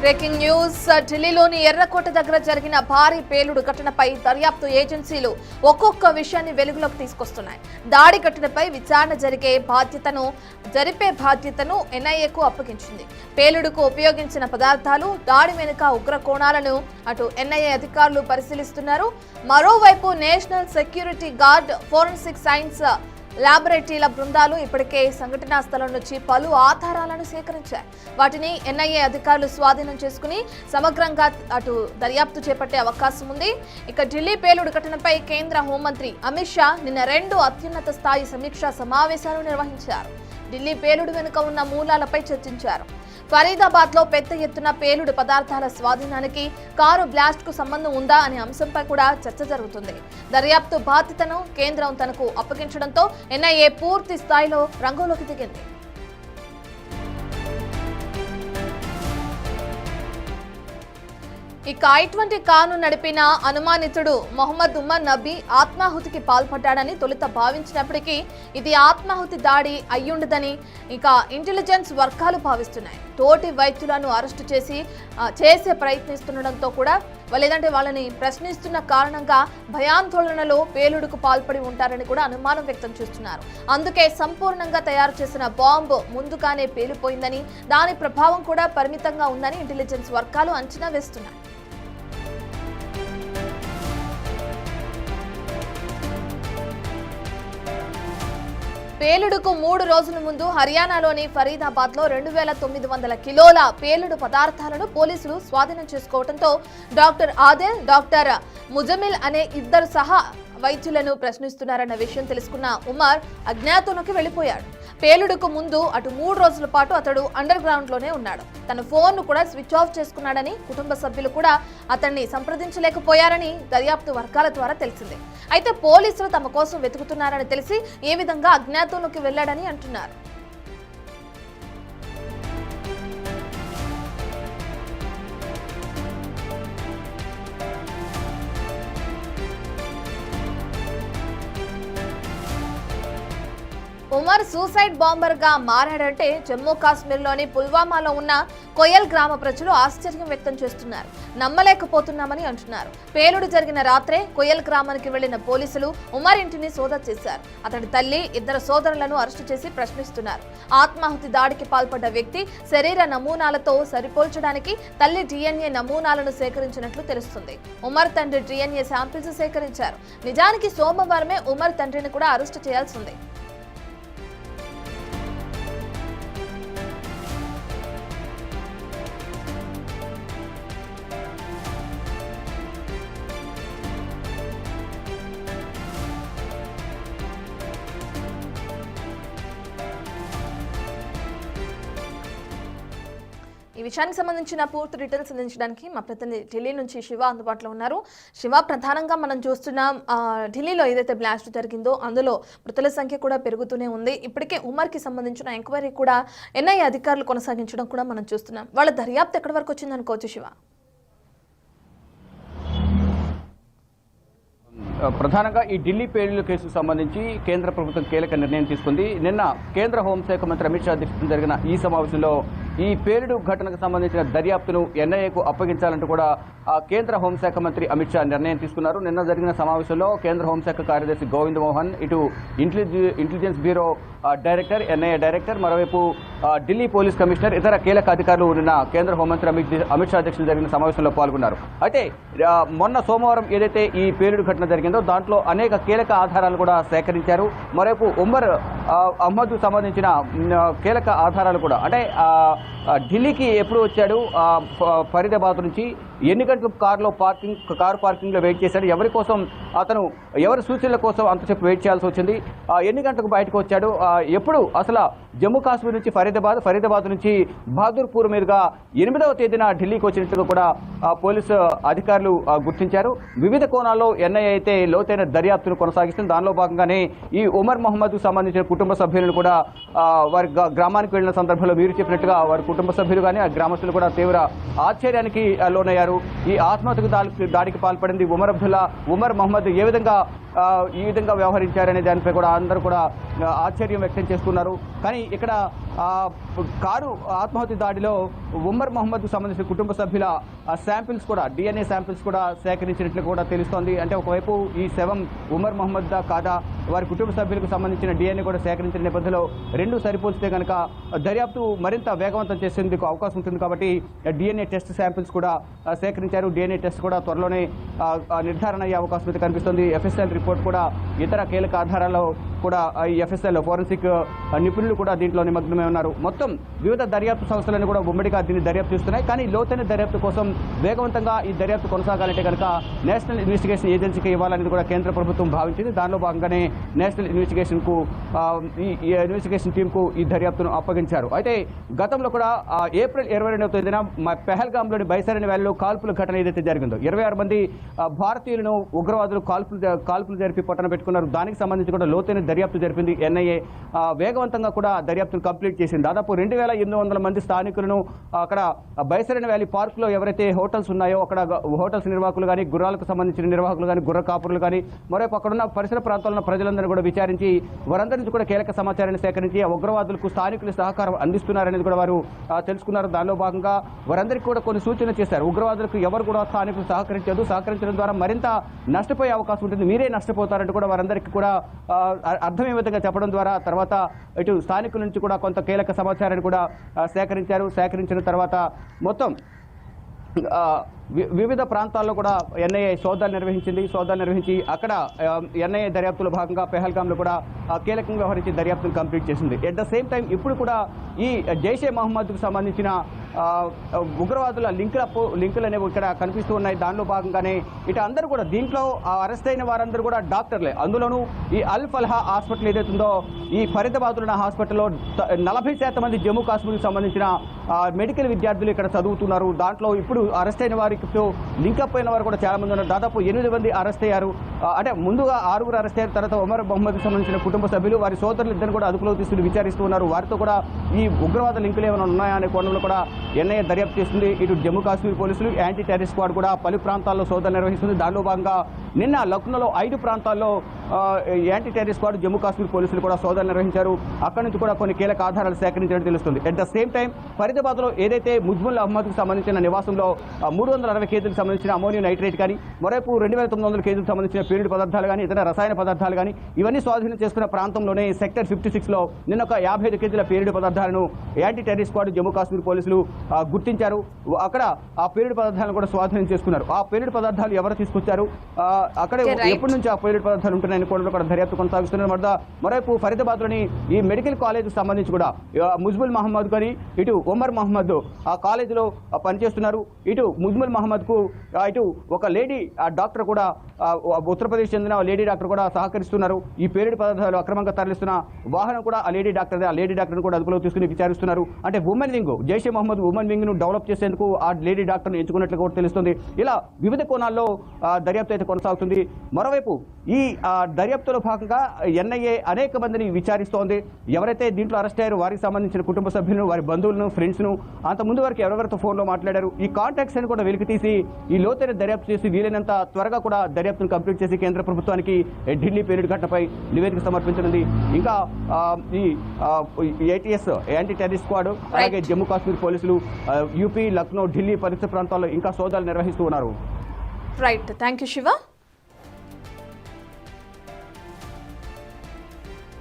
Breaking news ఢిల్లీలోని ఎర్రకోట దగ్గర జరిగిన భారీ పేలుడు ఘటనపై దర్యాప్తు ఏజెన్సీలు ఒక్కొక్క విషయాన్ని వెలుగులోకి తీసుకొస్తున్నాయి. దాడి ఘటనపై విచారణ జరిపే బాధ్యతను ఎన్ఐఏకు అప్పగించింది. పేలుడుకు ఉపయోగించిన పదార్థాలు, దాడి వెనుక ఉగ్ర కోణాలను అటు ఎన్ఐఏ అధికారులు పరిశీలిస్తున్నారు. మరోవైపు national security guard, forensic science ల్యాబొరేటరీల బృందాలు ఇప్పటికే సంఘటనా స్థలం నుంచి పలు ఆధారాలను సేకరించాయి. వాటిని ఎన్ఐఏ అధికారులు స్వాధీనం చేసుకుని సమగ్రంగా అటు దర్యాప్తు చేపట్టే అవకాశం ఉంది. ఇక ఢిల్లీ పేలుడు ఘటనపై కేంద్ర హోంమంత్రి అమిత్ షా నిన్న 2 అత్యున్నత స్థాయి సమీక్షా సమావేశాలు నిర్వహించారు. ఢిల్లీ పేలుడు వెనుక ఉన్న మూలాలపై చర్చించారు. ఫరీదాబాద్ లో పెద్ద ఎత్తున పేలుడు పదార్థాల స్వాధీనానికి కారు బ్లాస్ట్ కు సంబంధం ఉందా అనే అంశంపై కూడా చర్చ జరుగుతుంది. దర్యాప్తు బాధ్యతను కేంద్రం తనకు అప్పగించడంతో ఎన్ఐఏ పూర్తి స్థాయిలో రంగంలోకి దిగింది. ఇక I-20 కారును నడిపిన అనుమానితుడు మొహమ్మద్ ఉమర్ నబీ ఆత్మాహుతికి పాల్పడ్డాడని తొలుత భావించినప్పటికీ ఇది ఆత్మాహుతి దాడి అయ్యుండదని ఇక ఇంటెలిజెన్స్ వర్గాలు భావిస్తున్నాయి. తోటి వైద్యులను అరెస్టు చేసే ప్రయత్నిస్తుండటంతో కూడా లేదంటే వాళ్ళని ప్రశ్నిస్తున్న కారణంగా భయాందోళనలో పేలుడుకు పాల్పడి ఉంటారని కూడా అనుమానం వ్యక్తం చేస్తున్నారు. అందుకే సంపూర్ణంగా తయారు చేసిన బాంబు ముందుగానే పేలిపోయిందని, దాని ప్రభావం కూడా పరిమితంగా ఉందని ఇంటెలిజెన్స్ వర్గాలు అంచనా వేస్తున్నాయి. పేలుడుకు 3 రోజుల ముందు హర్యానాలోని ఫరీదాబాద్ లో 2900 కిలోల పేలుడు పదార్థాలను పోలీసులు స్వాధీనం చేసుకోవడంతో డాక్టర్ ఆదిల్, డాక్టర్ ముజమిల్ అనే ఇద్దరు సహా వైద్యులను ప్రశ్నిస్తున్నారన్న విషయం తెలుసుకున్న ఉమర్ అజ్ఞాతంలోకి వెళ్లిపోయాడు. పేలుడుకు ముందు అటు 3 రోజుల పాటు అతడు అండర్ గ్రౌండ్ లోనే ఉన్నాడు. తన ఫోన్ ను కూడా స్విచ్ ఆఫ్ చేసుకున్నాడని, కుటుంబ సభ్యులు కూడా అతన్ని సంప్రదించలేకపోయారని దర్యాప్తు వర్గాల ద్వారా తెలిసింది. అయితే పోలీసులు తమ కోసం వెతుకుతున్నారని తెలిసి ఏ విధంగా అజ్ఞాతంలోకి వెళ్లాడని అంటున్నారు. ఉమర్ సూసైడ్ బాంబర్ గా మారాడంటే జమ్మూ కాశ్మీర్లోని పుల్వామాలో ఉన్న కొయల్ గ్రామ ప్రజలు ఆశ్చర్యం వ్యక్తం చేస్తున్నారు. నమ్మలేకపోతున్నామని అంటున్నారు. పేలుడు జరిగిన రాత్రే కొయల్ గ్రామానికి వెళ్లిన పోలీసులు ఉమర్ ఇంటిని సోదా చేశారు. అతడి తల్లి, 2 సోదరులను అరెస్టు చేసి ప్రశ్నిస్తున్నారు. ఆత్మాహుతి దాడికి పాల్పడ్డ వ్యక్తి శరీర నమూనాలతో సరిపోల్చడానికి తల్లి DNA నమూనాలను సేకరించినట్లు తెలుస్తుంది. ఉమర్ తండ్రి DNA శాంపిల్స్ సేకరించారు. నిజానికి సోమవారమే ఉమర్ తండ్రిని కూడా అరెస్టు చేయాల్సి ఉంది. ఈ విషయానికి సంబంధించిన పూర్తి డీటెయిల్స్ అందించడానికి మా ప్రతినిధి ఢిల్లీ నుంచి శివ అందుబాటులో ఉన్నారు. శివ, ప్రధానంగా మనం చూస్తున్నాం ఢిల్లీలో ఏదైతే బ్లాస్ట్ జరిగిందో అందులో మృతుల సంఖ్య కూడా పెరుగుతూనే ఉంది. ఇప్పటికే ఉమర్కి సంబంధించిన ఎంక్వైరీ కూడా ఎన్ఐఏ అధికారులు కొనసాగించడం కూడా మనం చూస్తున్నాం. వాళ్ళ దర్యాప్తు ఎక్కడి వరకు వచ్చింది అనుకోవచ్చు శివ? ప్రధానంగా ఈ ఢిల్లీ పేలుడు కేసుకు సంబంధించి కేంద్ర ప్రభుత్వం కీలక నిర్ణయం తీసుకుంది. నిన్న కేంద్ర హోంశాఖ మంత్రి అమిత్ షా అధ్యక్షతన జరిగిన ఈ సమావేశంలో ఈ పేలుడు ఘటనకు సంబంధించిన దర్యాప్తును ఎన్ఐఏకు అప్పగించాలంటూ కూడా కేంద్ర హోంశాఖ మంత్రి అమిత్ షా నిర్ణయం తీసుకున్నారు. నిన్న జరిగిన సమావేశంలో కేంద్ర హోంశాఖ కార్యదర్శి గోవింద్ మోహన్, ఇటు intelligence bureau director, NIA director, మరోవైపు ఢిల్లీ పోలీస్ కమిషనర్, ఇతర కీలక అధికారులు నిన్న కేంద్ర హోంమంత్రి అమిత్ షా అధ్యక్షతన జరిగిన సమావేశంలో పాల్గొన్నారు. అయితే మొన్న సోమవారం ఏదైతే ఈ పేలుడు ఘటన జరిగిందో దాంట్లో అనేక కీలక ఆధారాలు కూడా సేకరించారు. మరోవైపు ఉమర్ అహ్మద్ సంబంధించిన కీలక ఆధారాలు కూడా, అంటే ఢిల్లీకి ఎప్పుడు వచ్చాడు, ఫరీదాబాద్ నుంచి ఎన్ని గంటలకు కారు పార్కింగ్ లో వెయిట్ చేశాడు, అతను ఎవరి సూచనల కోసం అంతసేపు వెయిట్ చేయాల్సి వచ్చింది, ఎన్ని గంటలకు బయటకు వచ్చాడు, ఎప్పుడు అసలు జమ్మూ కాశ్మీర్ నుంచి ఫరీదాబాద్ నుంచి బహదూర్పూర్ మీదుగా 8వ తేదీన ఢిల్లీకి వచ్చినట్టుగా కూడా పోలీసు అధికారులు గుర్తించారు. వివిధ కోణాల్లో ఎన్ఐఏ అయితే లోతైన దర్యాప్తును కొనసాగిస్తుంది. దానిలో భాగంగానే ఈ ఉమర్ మొహమ్మద్ సంబంధించిన కుటుంబ సభ్యులను కూడా వారి గ్రామానికి వెళ్లిన సందర్భంలో మీరు చెప్పినట్టుగా వారి కుటుంబ సభ్యులు కానీ ఆ గ్రామస్తులు కూడా తీవ్ర ఆశ్చర్యానికి లోనయ్యారు. ఈ ఆత్మహత్యకు దాడికి పాల్పడింది ఉమర్ మొహమ్మద్ ఏ విధంగా ఈ విధంగా వ్యవహరించారనే దానిపై కూడా అందరూ కూడా ఆశ్చర్యం వ్యక్తం చేస్తున్నారు. కానీ ఇక్కడ కారు ఆత్మహత్య దాడిలో ఉమర్ మహమ్మద్కు సంబంధించిన కుటుంబ సభ్యుల శాంపిల్స్ కూడా DNA శాంపిల్స్ కూడా సేకరించినట్లు కూడా తెలుస్తోంది. అంటే ఒకవైపు ఈ శవం ఉమర్ మహమ్మద్ కాదా, వారి కుటుంబ సభ్యులకు సంబంధించిన DNA కూడా సేకరించిన నేపథ్యంలో రెండు సరిపోల్చితే కనుక దర్యాప్తు మరింత వేగవంతం చేసేందుకు అవకాశం ఉంటుంది. కాబట్టి DNA టెస్ట్ శాంపిల్స్ కూడా సేకరించారు. DNA టెస్ట్ కూడా త్వరలోనే నిర్ధారణ అయ్యే అవకాశం అయితే కనిపిస్తుంది. FSL రిపోర్ట్ కూడా ఇతర కీలక ఆధారాల్లో కూడా ఈ FSL ఫోరెన్సిక్ నిపుణులు కూడా దీంట్లో నిమగ్నమై ఉన్నారు. మొత్తం వివిధ దర్యాప్తు సంస్థలను కూడా ఉమ్మడిగా దీన్ని దర్యాప్తు చేస్తున్నాయి. కానీ లోతైన దర్యాప్తు కోసం వేగవంతంగా ఈ దర్యాప్తు కొనసాగాలంటే కనుక నేషనల్ ఇన్వెస్టిగేషన్ ఏజెన్సీకి ఇవ్వాలనేది కూడా కేంద్ర ప్రభుత్వం భావించింది. దానిలో భాగంగానే నేషనల్ ఇన్వెస్టిగేషన్కు ఈ ఇన్వెస్టిగేషన్ టీంకు ఈ దర్యాప్తును అప్పగించారు. అయితే గతంలో కూడా ఏప్రిల్ 22వ తేదీన పెహల్గాంలోని బైసరన్ వ్యాలీలో కాల్పుల ఘటన ఏదైతే జరిగిందో 26 మంది భారతీయులను ఉగ్రవాదులు కాల్పులు జరిపి పట్టణ పెట్టుకున్నారు. దానికి సంబంధించి కూడా లోతైన దర్యాప్తు జరిపింది NIA. వేగవంతంగా కూడా దర్యాప్తును కంప్లీట్ చేసింది. దాదాపు 2800 మంది స్థానికులను అక్కడ బైసరన్ వ్యాలీ పార్కులో ఎవరైతే హోటల్స్ ఉన్నాయో అక్కడ హోటల్స్ నిర్వాహకులు కానీ, గుర్రాలకు సంబంధించిన నిర్వాహకులు కానీ, గుర్ర కాపురులు కానీ, మరోవైపు అక్కడున్న పరిసర ప్రాంతాల్లో ప్రజలందరూ కూడా విచారించి వారందరి నుంచి కూడా కీలక సమాచారాన్ని సేకరించి ఆ ఉగ్రవాదులకు స్థానికులు సహకారం అందిస్తున్నారనేది కూడా వారు తెలుసుకున్నారు. దానిలో భాగంగా వారందరికీ కూడా కొన్ని సూచనలు చేశారు. ఉగ్రవాదులకు ఎవరు కూడా స్థానికులు సహకరించడం ద్వారా మరింత నష్టపోయే అవకాశం ఉంటుంది, మీరే నష్టపోతారంటూ కూడా వారందరికీ కూడా అర్థమయ్యే విధంగా చెప్పడం ద్వారా తర్వాత ఇటు స్థానికుల నుంచి కూడా కొంత కీలక సమాచారాన్ని కూడా సేకరించిన తర్వాత మొత్తం వివిధ ప్రాంతాల్లో కూడా NIA సోదాలు నిర్వహించి అక్కడ NIA దర్యాప్తులో భాగంగా పెహల్గాంలో కూడా కీలకంగా వ్యవహరించి దర్యాప్తును కంప్లీట్ చేసింది. ఎట్ ద సేమ్ టైం ఇప్పుడు కూడా ఈ జైషే మహమ్మద్కు సంబంధించిన ఉగ్రవాదుల లింకులు అనేవి ఇక్కడ కనిపిస్తూ ఉన్నాయి. దానిలో భాగంగానే ఇటు అందరూ కూడా దీంట్లో అరెస్ట్ అయిన వారందరూ కూడా డాక్టర్లే. అందులోనూ ఈ అల్ ఫల్హా హాస్పిటల్ ఏదైతుందో ఈ ఫరీదాబాద్లో హాస్పిటల్లో 40% మంది జమ్మూ కాశ్మీర్కి సంబంధించిన మెడికల్ విద్యార్థులు ఇక్కడ చదువుతున్నారు. దాంట్లో ఇప్పుడు అరెస్ట్ అయిన వారికి లింకప్ అయిన వారు కూడా చాలా మంది ఉన్నారు. దాదాపు 8 మంది అరెస్ట్ అయ్యారు. అంటే ముందుగా 6 అరెస్ట్ అయ్యారు. తర్వాత ఉమర్ మహమ్మద్కి సంబంధించిన కుటుంబ సభ్యులు వారి సోదరులు ఇద్దరు కూడా అదుపులో తీసుకుని విచారిస్తూ ఉన్నారు. వారితో కూడా ఈ ఉగ్రవాద లింకులు ఏమైనా ఉన్నాయా అనే కోణంలో కూడా NIA దర్యాప్తు చేస్తుంది. ఇటు జమ్మూ కాశ్మీర్ పోలీసులు యాంటీ టెర్రరిస్ట్ స్క్వాడ్ కూడా పలు ప్రాంతాల్లో సోదాలు నిర్వహిస్తుంది. దానిలో భాగంగా నిన్న లక్నోలో 5 ప్రాంతాల్లో anti terrorist squad Jammu Kashmir పోలీసులు కూడా సోదాలు నిర్వహించారు. అక్కడి నుంచి కూడా కొన్ని కీలక ఆధారాలు సేకరించినట్టు తెలుస్తుంది. అట్ ద సేమ్ టైం ఫరీదాబాద్లో ఏదైతే ముజ్ముల్ అహ్మద్కు సంబంధించిన నివాసంలో 360 కేజీలకు సంబంధించిన అమోనియం నైట్రేట్ కానీ, మరోవైపు 2900 కేజీలకు సంబంధించిన పీరియడ్ పదార్థాలు కానీ, ఇతర రసాయన పదార్థాలు కానీ ఇవన్నీ స్వాధీనం చేసుకున్న ప్రాంతంలోనే సెక్టర్ 56లో నిన్న ఒక 55 కేజీల పీరియడ్ పదార్థాలను anti terrorist squad Jammu Kashmir పోలీసులు గుర్తించారు. అక్కడ ఆ పీరియడ్ పదార్థాలను కూడా స్వాధీనం చేసుకున్నారు. ఆ పీరియడ్ పదార్థాలు ఎవరు తీసుకొచ్చారు, అక్కడే ఎప్పటి నుంచి ఆ పీరియడ్ పదార్థాలు ఉంటున్నాయని కూడా దర్యాప్తు కొనసాగిస్తున్నారు. మరోవైపు ఫరీదాబాద్లోని ఈ మెడికల్ కాలేజ్కి సంబంధించి కూడా ముజ్ముల్ మహమ్మద్ కానీ ఇటు ఉమర్ మహమ్మద్ ఆ కాలేజీలో పనిచేస్తున్నారు. ఇటు ముజ్ముల్ మహమ్మద్కు ఇటు ఒక లేడీ డాక్టర్ కూడా ఉత్తరప్రదేశ్ చెందిన లేడీ డాక్టర్ కూడా సహకరిస్తున్నారు. ఈ పీరియడ్ పదార్థాలు అక్రమంగా తరలిస్తున్న వాహనం కూడా ఆ లేడీ డాక్టర్ని కూడా అదుపులో తీసుకుని విచారిస్తున్నారు. అంటే women wing, Jaish-e Mohammed women wing ను డెవలప్ చేసేందుకు ఆ లేడీ డాక్టర్ను ఎంచుకున్నట్లు కూడా తెలుస్తుంది. ఇలా వివిధ కోణాల్లో దర్యాప్తు అయితే కొనసాగుతుంది. మరోవైపు ఈ దర్యాప్తులో భాగంగా NIA అనేక మందిని విచారిస్తోంది. ఎవరైతే దీంట్లో అరెస్ట్ అయ్యారో వారికి సంబంధించిన కుటుంబ సభ్యులను, వారి బంధువులను, ఫ్రెండ్స్ను, అంత ముందు వరకు ఎవరెవరితో ఫోన్లో మాట్లాడారు ఈ కాంటాక్ట్స్ అని కూడా వెలికి తీసి ఈ లోతైన దర్యాప్తు చేసి వీలైనంత త్వరగా కూడా దర్యాప్తును కంప్లీట్ చేసి కేంద్ర ప్రభుత్వానికి ఢిల్లీ పీరియడ్ ఘటనపై నివేదిక సమర్పించనుంది. ఇంకా ఈ ATS యాంటీ టెర్రరిస్ట్ స్క్వాడ్ అలాగే జమ్మూ కాశ్మీర్ పోలీసులు UP, లక్నో, ఢిల్లీ పరిసర ప్రాంతాల్లో ఇంకా సోదాలు నిర్వహిస్తూ ఉన్నారు. Right, thank you Shiva.